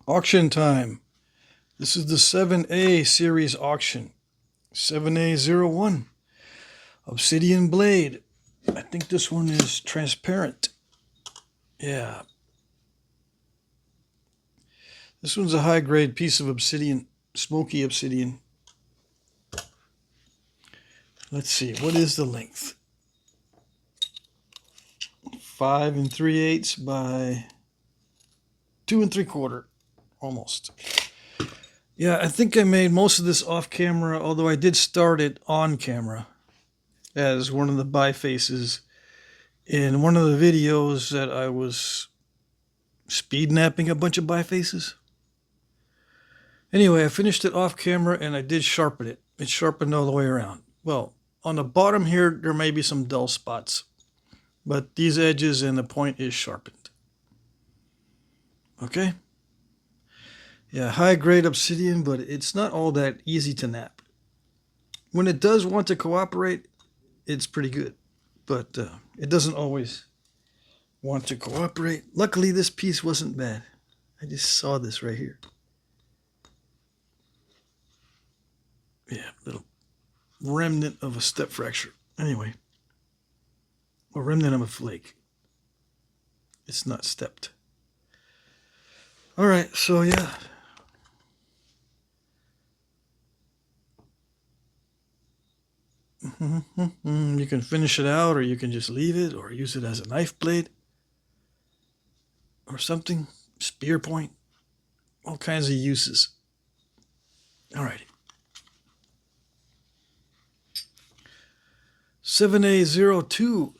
Auction time. This is the 7A series auction. 7A01. Obsidian blade. I think this one is transparent. Yeah. This one's a high grade piece of obsidian. Smoky obsidian. Let's see. What is the length? 5 3/8 by 2 3/4. Almost. Yeah, I think I made most of this off camera, although I did start it on camera as one of the bifaces in one of the videos that I was speed napping a bunch of bifaces. Anyway, I finished it off camera and I did sharpen it. It sharpened all the way around. Well, on the bottom here, there may be some dull spots, but these edges and the point is sharpened. Okay? Yeah, high grade obsidian, but it's not all that easy to nap. When it does want to cooperate, it's pretty good, but it doesn't always want to cooperate. Luckily, this piece wasn't bad. I just saw this right here. Yeah, little remnant of a step fracture. Anyway, a remnant of a flake. It's not stepped. All right, so yeah. You can finish it out, or you can just leave it, or use it as a knife blade, or something. Spear point. All kinds of uses. All right. 7A02.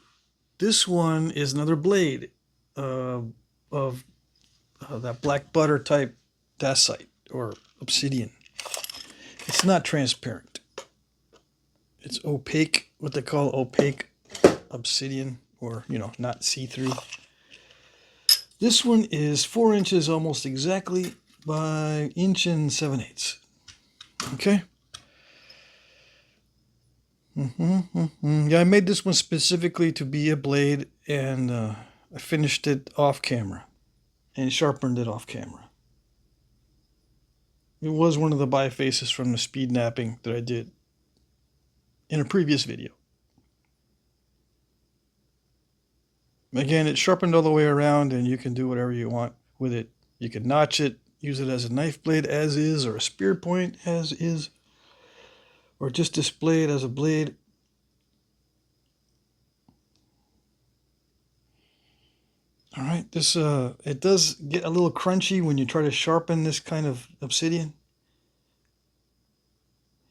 This one is another blade of that black butter type dacite or obsidian. It's not transparent. It's opaque, what they call opaque obsidian, or, not see-through. This one is 4 inches almost exactly by 1 7/8. Okay? Yeah, I made this one specifically to be a blade, and I finished it off camera and sharpened it off camera. It was one of the bifaces from the speed napping that I did in a previous video. Again, it's sharpened all the way around, and you can do whatever you want with it. You can notch it, use it as a knife blade as is, or a spear point as is, or just display it as a blade. All right, this it does get a little crunchy when you try to sharpen this kind of obsidian.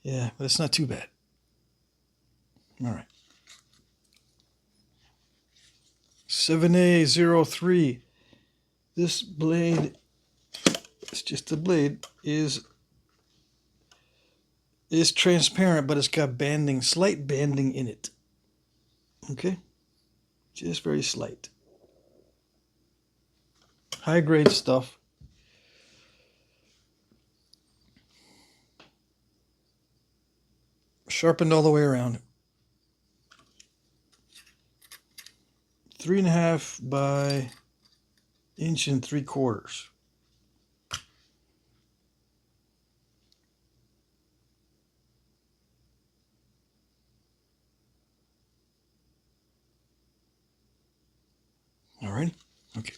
Yeah, but it's not too bad. All right. 7A03. This blade, it's just a blade, is transparent, but it's got banding, slight banding in it. Okay? Just very slight. High grade stuff. Sharpened all the way around. 3.5 by 1 3/4. All right. Okay.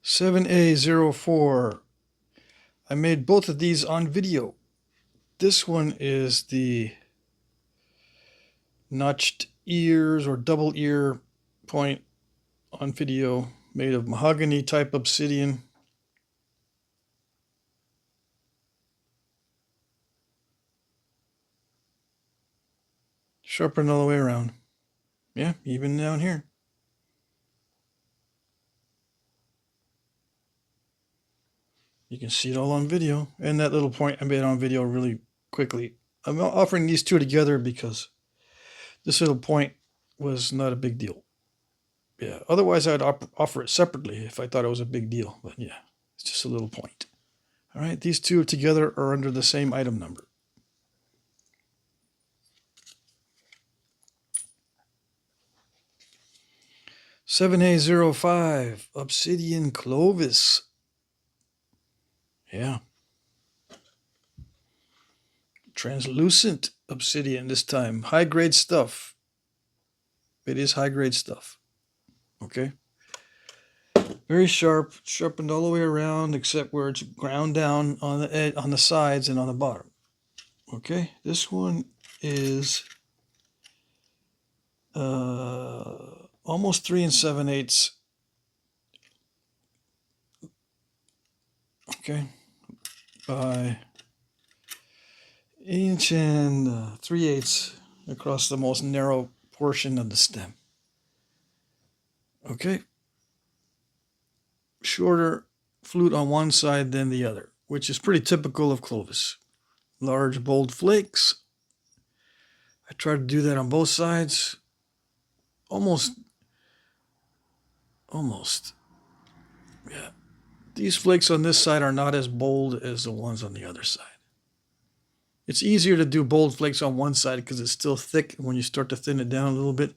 7A04. I made both of these on video. This one is the notched ears or double ear point on video, made of mahogany type obsidian. Sharpened all the way around. Yeah, even down here. You can see it all on video. And that little point I made on video really quickly. I'm offering these two together because this little point was not a big deal. Yeah, otherwise I'd offer it separately if I thought it was a big deal. But yeah, it's just a little point. All right, these two together are under the same item number. 7A05 Obsidian Clovis. Yeah. Translucent obsidian this time. High grade stuff. It is high grade stuff. Okay. Very sharp, sharpened all the way around except where it's ground down on the edge, on the sides and on the bottom. Okay. This one is almost 3 7/8. Okay. By inch and 3/8 across the most narrow portion of the stem. Okay. Shorter flute on one side than the other, which is pretty typical of Clovis. Large, bold flakes. I try to do that on both sides. Almost. Yeah. These flakes on this side are not as bold as the ones on the other side. It's easier to do bold flakes on one side because it's still thick when you start to thin it down a little bit.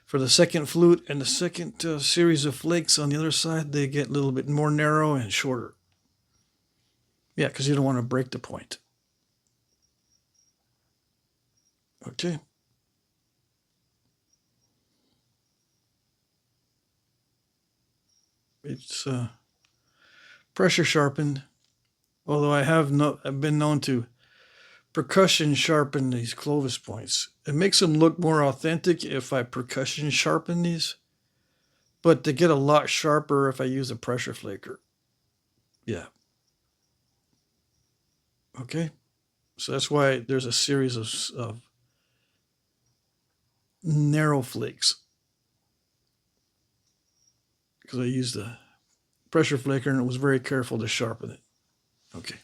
For the second flute and the second series of flakes on the other side, they get a little bit more narrow and shorter. Yeah, because you don't want to break the point. Okay. It's pressure sharpened, although I've been known to percussion sharpen these Clovis points. It makes them look more authentic if I percussion sharpen these, but they get a lot sharper if I use a pressure flaker. Yeah. Okay. So that's why there's a series of narrow flakes, because I used a pressure flaker and it was very careful to sharpen it. Okay.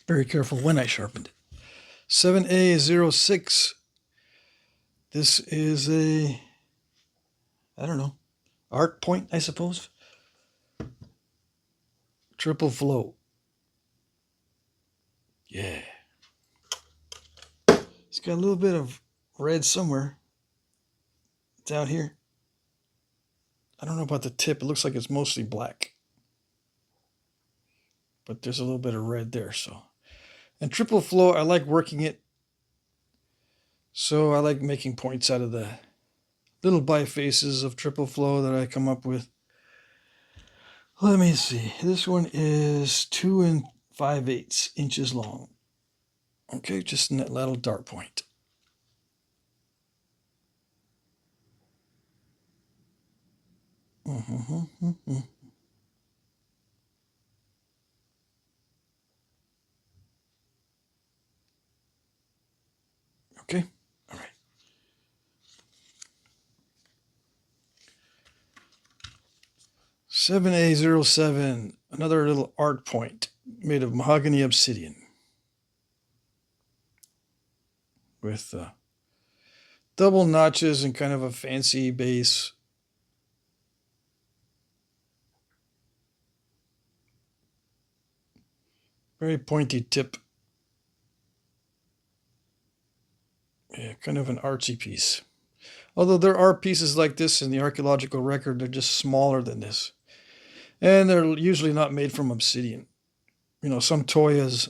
Very careful when I sharpened it. 7A06. This is a, I don't know, arc point, I suppose. Triple flow. Yeah. It's got a little bit of red somewhere. It's out here. I don't know about the tip. It looks like it's mostly black. But there's a little bit of red there, so. And triple flow, I like working it. So I like making points out of the little bifaces of triple flow that I come up with. Let me see. This one is 2 5/8 inches long. Okay, just in that little dart point. Okay, all right. Seven A07, another little arc point made of mahogany obsidian with double notches and kind of a fancy base. Very pointy tip. Yeah, kind of an artsy piece. Although there are pieces like this in the archaeological record, they're just smaller than this. And they're usually not made from obsidian. You know, some Toyas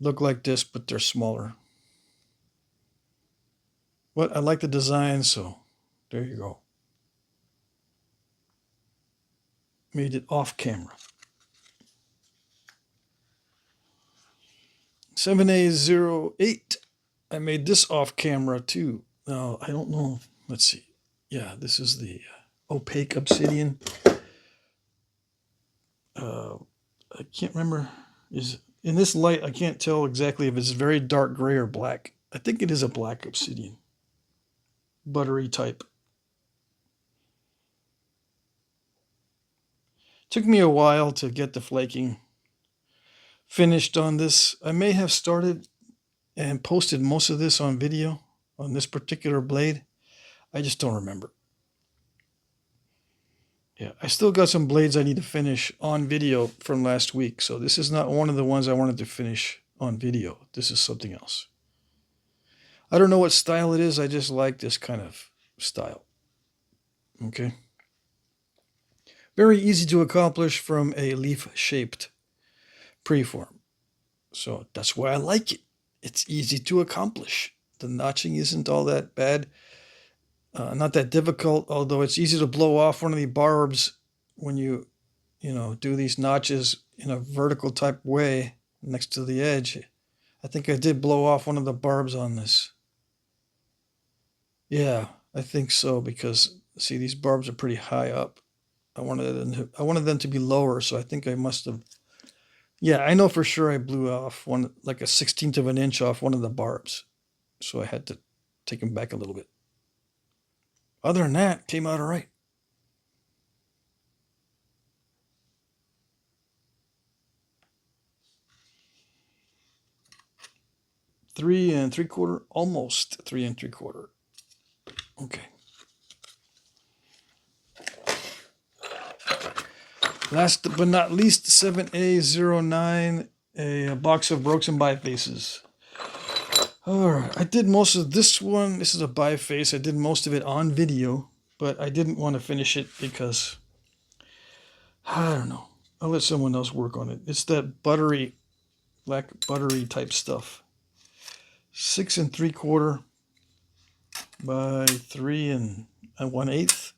look like this, but they're smaller. But I like the design, so there you go. Made it off camera. 7A08. I made this off camera too. Now, I don't know. Let's see. Yeah, this is the opaque obsidian. I can't remember. In this light, I can't tell exactly if it's very dark gray or black. I think it is a black obsidian. Buttery type. Took me a while to get the flaking finished on this. I may have started and posted most of this on video on this particular blade. I just don't remember. Yeah, I still got some blades I need to finish on video from last week. So this is not one of the ones I wanted to finish on video. This is something else. I don't know what style it is. I just like this kind of style. Okay. Very easy to accomplish from a leaf-shaped preform. So that's why I like it. It's easy to accomplish. The notching isn't all that bad. Not that difficult, although it's easy to blow off one of the barbs when you do these notches in a vertical type way next to the edge. I think I did blow off one of the barbs on this. Yeah, I think so, because see, these barbs are pretty high up. I wanted them to be lower, so I think I must have. Yeah, I know for sure I blew off one, like a 16th of an inch off one of the barbs, so I had to take them back a little bit. Other than that, came out all right. 3 3/4, almost 3 3/4. Okay. Last but not least, 7A09, a box of broken bifaces. All right, I did most of this one. This is a biface. I did most of it on video, but I didn't want to finish it because, I don't know. I'll let someone else work on it. It's that buttery, black buttery type stuff. 6 3/4 by 3 1/8.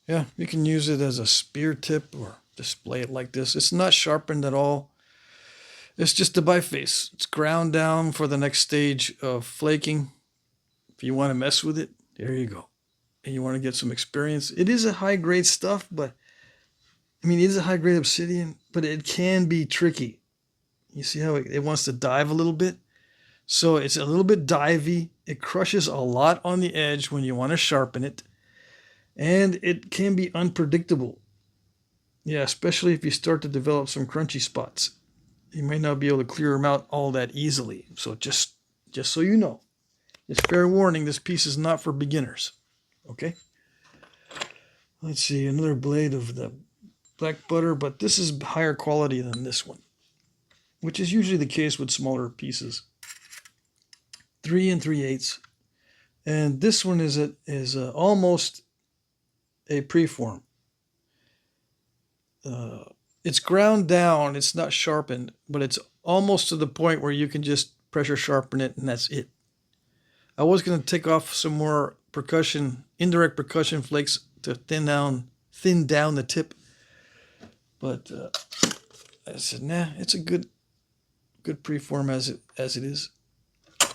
Yeah, you can use it as a spear tip or display it like this. It's not sharpened at all. It's just a biface. It's ground down for the next stage of flaking. If you want to mess with it, there you go. And you want to get some experience. It is a high grade stuff, but I mean, it is a high grade obsidian, but it can be tricky. You see how it wants to dive a little bit? So it's a little bit divey. It crushes a lot on the edge when you want to sharpen it. And it can be unpredictable. Yeah, especially if you start to develop some crunchy spots. You may not be able to clear them out all that easily. So just so you know, it's fair warning, this piece is not for beginners. Okay? Let's see, another blade of the black butter, but this is higher quality than this one, which is usually the case with smaller pieces. 3 3/8. And this one is almost a preform. It's ground down, it's not sharpened, but it's almost to the point where you can just pressure sharpen it and that's it. I was going to take off some more indirect percussion flakes to thin down the tip, but I said, nah, it's a good preform as it is.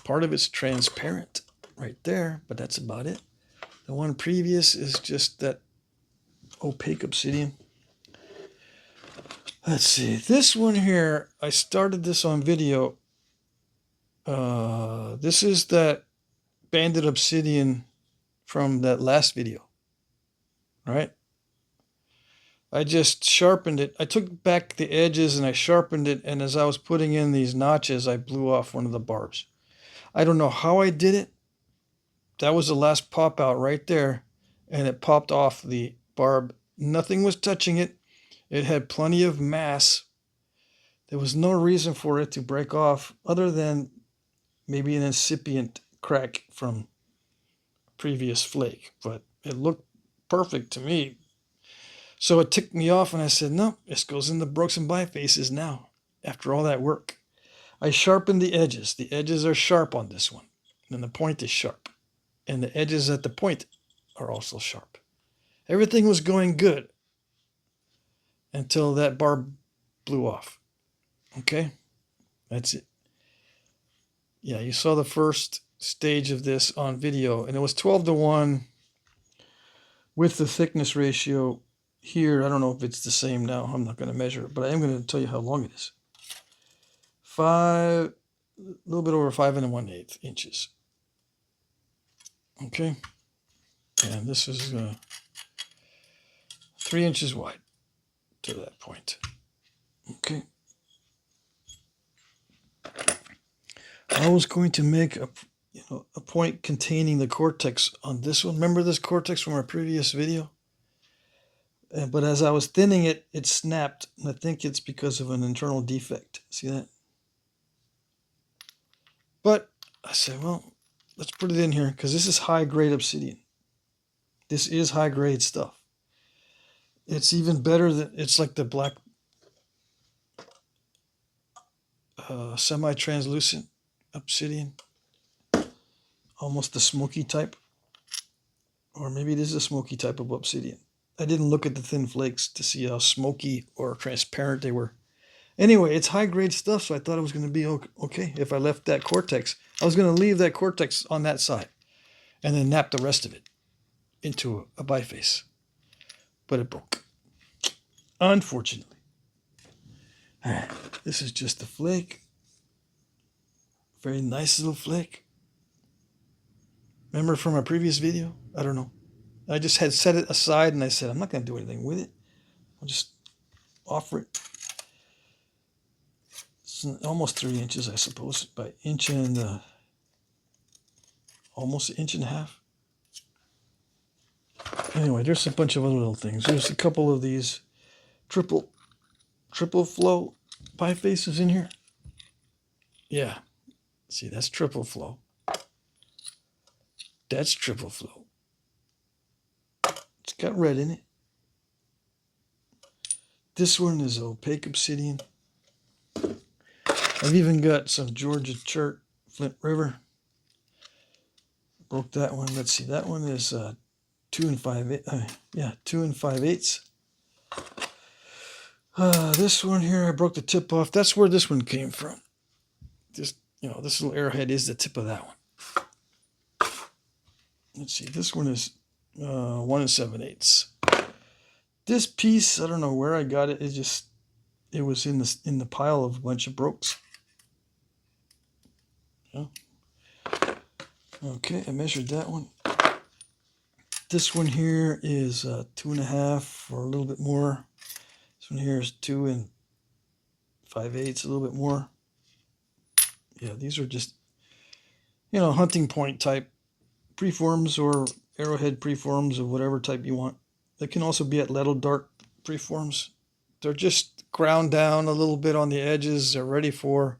Part of it's transparent right there, but that's about it. The one previous is just that opaque obsidian. Let's see, this one here, I started this on video. This is that banded obsidian from that last video, right? I just sharpened it. I took back the edges and I sharpened it, and as I was putting in these notches, I blew off one of the barbs. I don't know how I did it. That was the last pop out right there, and it popped off the barb. Nothing was touching it. It had plenty of mass. There was no reason for it to break off other than maybe an incipient crack from previous flake, but it looked perfect to me. So it ticked me off and I said, no, this goes in the broken bifaces now, after all that work. I sharpened the edges. The edges are sharp on this one, and the point is sharp. And the edges at the point are also sharp. Everything was going good until that barb blew off. Okay? That's it. Yeah, you saw the first stage of this on video, and it was 12:1 with the thickness ratio here. I don't know if it's the same now. I'm not going to measure it, but I am going to tell you how long it is. A little bit over 5 1/8 inches. Okay? And this is 3 inches wide to that point. Okay. I was going to make a point containing the cortex on this one. Remember this cortex from our previous video? But as I was thinning it, it snapped, and I think it's because of an internal defect. See that? But I said, well, let's put it in here because this is high grade obsidian. This is high grade stuff. It's even better than, it's like the black semi-translucent obsidian, almost the smoky type, or maybe it is a smoky type of obsidian. I didn't look at the thin flakes to see how smoky or transparent they were. Anyway, it's high grade stuff, so I thought it was going to be okay if I left that cortex. I was going to leave that cortex on that side and then nap the rest of it into a biface, but it broke, unfortunately. This is just a flake. Very nice little flake. Remember from my previous video? I don't know. I just had set it aside and I said, I'm not going to do anything with it. I'll just offer it. It's almost 3 inches, I suppose, by inch and almost 1.5 inches. Anyway, there's a bunch of other little things. There's a couple of these triple flow bifaces in here. Yeah. See, that's triple flow. That's triple flow. It's got red in it. This one is opaque obsidian. I've even got some Georgia Chert Flint River. Broke that one. Let's see. That one is 2 5/8. Yeah, 2 5/8. This one here, I broke the tip off. That's where this one came from. Just, this little arrowhead is the tip of that one. Let's see. This one is 1 7/8. This piece, I don't know where I got it. It was in the pile of a bunch of brokes. Yeah. Okay, I measured that one. This one here is 2.5 or a little bit more. This one here is 2 5/8, a little bit more. Yeah, these are just, hunting point type preforms or arrowhead preforms of whatever type you want. They can also be at Leto Dart preforms. They're just ground down a little bit on the edges. They're ready for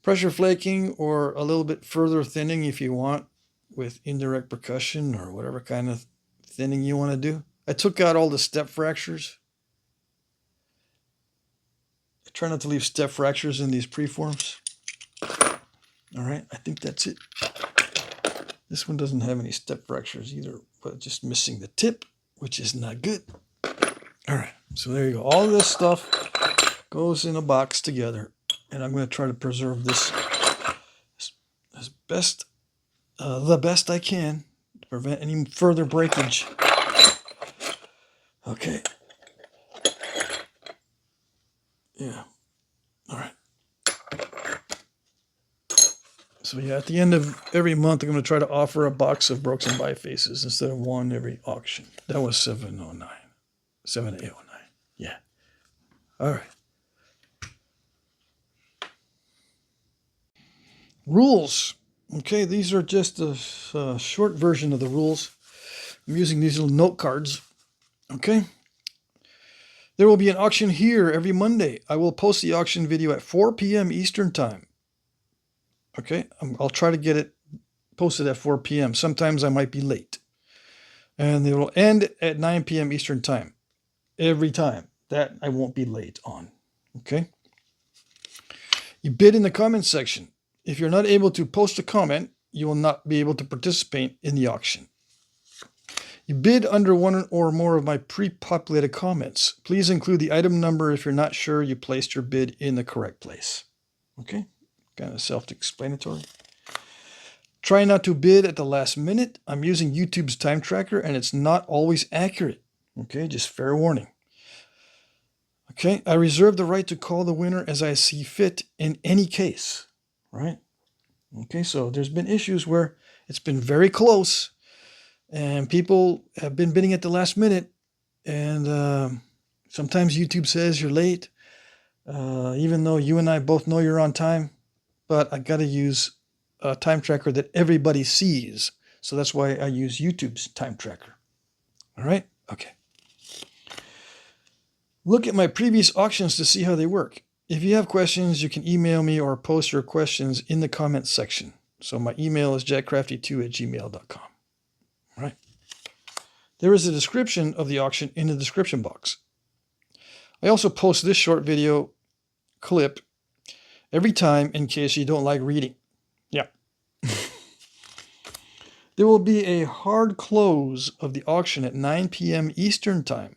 pressure flaking or a little bit further thinning if you want, with indirect percussion or whatever kind of thinning you want to do. I took out all the step fractures. I try not to leave step fractures in these preforms. All right, I think that's it. This one doesn't have any step fractures either, but just missing the tip, which is not good. All right, so there you go. All this stuff goes in a box together, and I'm going to try to preserve this as best, the best I can to prevent any further breakage. Okay. Yeah. All right. So yeah, at the end of every month, I'm going to try to offer a box of brokes and bifaces instead of one every auction. That was 709. 7809. Yeah. All right. Rules. Okay, these are just a short version of the rules. I'm using these little note cards. Okay. There will be an auction here every Monday. I will post the auction video at 4 p.m. Eastern Time. Okay, I'll try to get it posted at 4 p.m. Sometimes I might be late. And it will end at 9 p.m. Eastern Time. Every time. That I won't be late on. Okay? You bid in the comment section. If you're not able to post a comment, you will not be able to participate in the auction. You bid under one or more of my pre-populated comments. Please include the item number if you're not sure you placed your bid in the correct place. Okay? Kind of self-explanatory. Try not to bid at the last minute. I'm using YouTube's time tracker and it's not always accurate. Okay, just fair warning. Okay, I reserve the right to call the winner as I see fit in any case. Right? Okay, so there's been issues where it's been very close and people have been bidding at the last minute, and sometimes YouTube says you're late, even though you and I both know you're on time. But I got to use a time tracker that everybody sees. So that's why I use YouTube's time tracker. All right? Okay. Look at my previous auctions to see how they work. If you have questions, you can email me or post your questions in the comments section. So my email is jackcrafty2@gmail.com. All right? There is a description of the auction in the description box. I also post this short video clip every time in case you don't like reading. Yeah. There will be a hard close of the auction at 9 p.m. Eastern Time.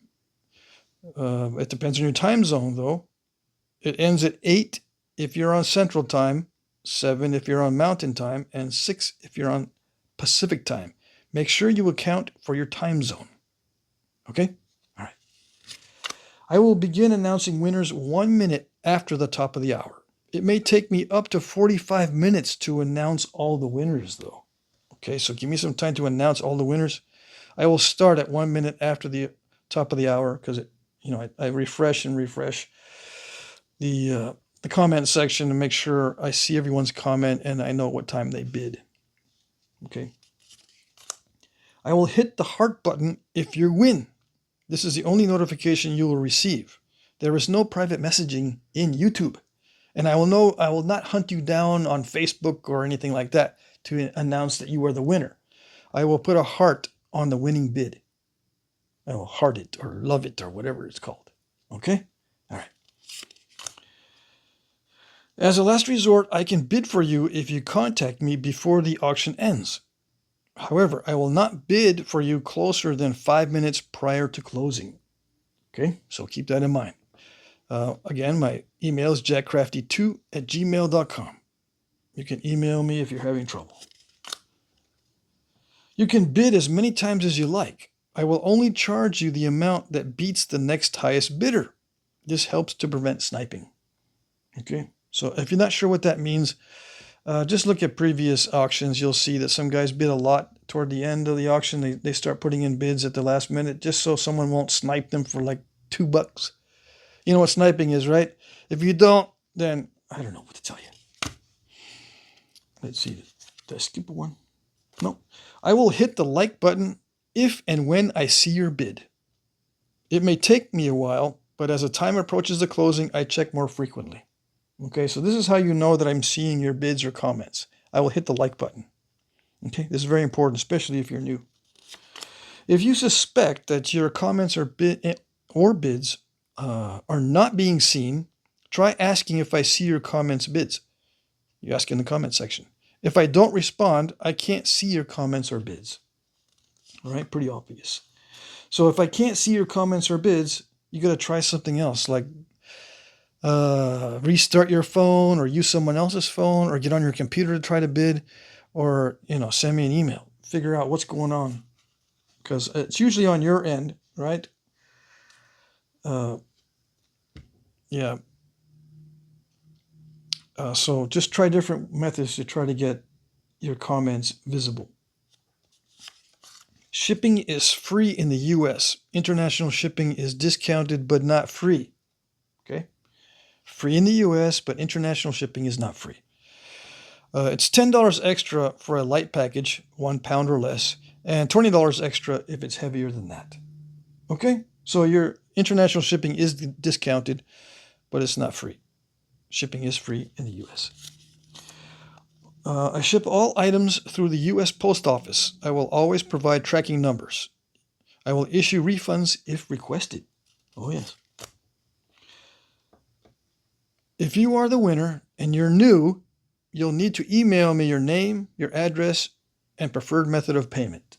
It depends on your time zone, though. It ends at 8 if you're on Central Time, 7 if you're on Mountain Time, and 6 if you're on Pacific Time. Make sure you account for your time zone. Okay? All right. I will begin announcing winners 1 minute after the top of the hour. It may take me up to 45 minutes to announce all the winners, though. Okay, so give me some time to announce all the winners. I will start at 1 minute after the top of the hour because I refresh the comment section to make sure I see everyone's comment and I know what time they bid. Okay. I will hit the heart button if you win. This is the only notification you will receive. There is no private messaging in YouTube. And I will not hunt you down on Facebook or anything like that to announce that you are the winner. I will put a heart on the winning bid. I will heart it or love it or whatever it's called. Okay? All right. As a last resort, I can bid for you if you contact me before the auction ends. However, I will not bid for you closer than 5 minutes prior to closing. Okay? So keep that in mind. Again, my email is jackcrafty2@gmail.com. You can email me if you're having trouble. You can bid as many times as you like. I will only charge you the amount that beats the next highest bidder. This helps to prevent sniping. Okay, so if you're not sure what that means, just look at previous auctions. You'll see that some guys bid a lot toward the end of the auction. They start putting in bids at the last minute just so someone won't snipe them for like $2. You know what sniping is, right? If you don't, then I don't know what to tell you. Let's see. Did I skip one? No. I will hit the like button if and when I see your bid. It may take me a while, but as the time approaches the closing, I check more frequently. Okay, so this is how you know that I'm seeing your bids or comments. I will hit the like button. Okay, this is very important, especially if you're new. If you suspect that your comments or bids are not being seen, try asking if I see your comments bids. You ask in the comment section. If I don't respond, I can't see your comments or bids. All right, pretty obvious. So if I can't see your comments or bids, you got to try something else, like restart your phone or use someone else's phone or get on your computer to try to bid, or send me an email. Figure out what's going on, because it's usually on your end, right? Yeah. So just try different methods to try to get your comments visible. Shipping is free in the U.S. International shipping is discounted but not free. Okay? Free in the U.S., but international shipping is not free. It's $10 extra for a light package, 1 pound or less, and $20 extra if it's heavier than that. Okay? So your international shipping is discounted, but it's not free. Shipping is free in the U.S. I ship all items through the U.S. Post Office. I will always provide tracking numbers. I will issue refunds if requested. Oh, yes. If you are the winner and you're new, you'll need to email me your name, your address, and preferred method of payment.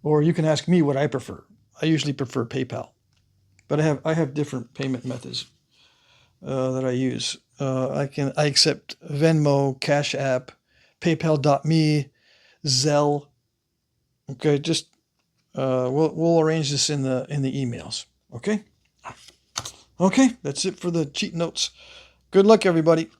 Or you can ask me what I prefer. I usually prefer PayPal, but I have different payment methods that I use. I accept Venmo, Cash App, PayPal.me, Zelle. Okay, just we'll arrange this in the emails. Okay. Okay, that's it for the cheat notes. Good luck, everybody.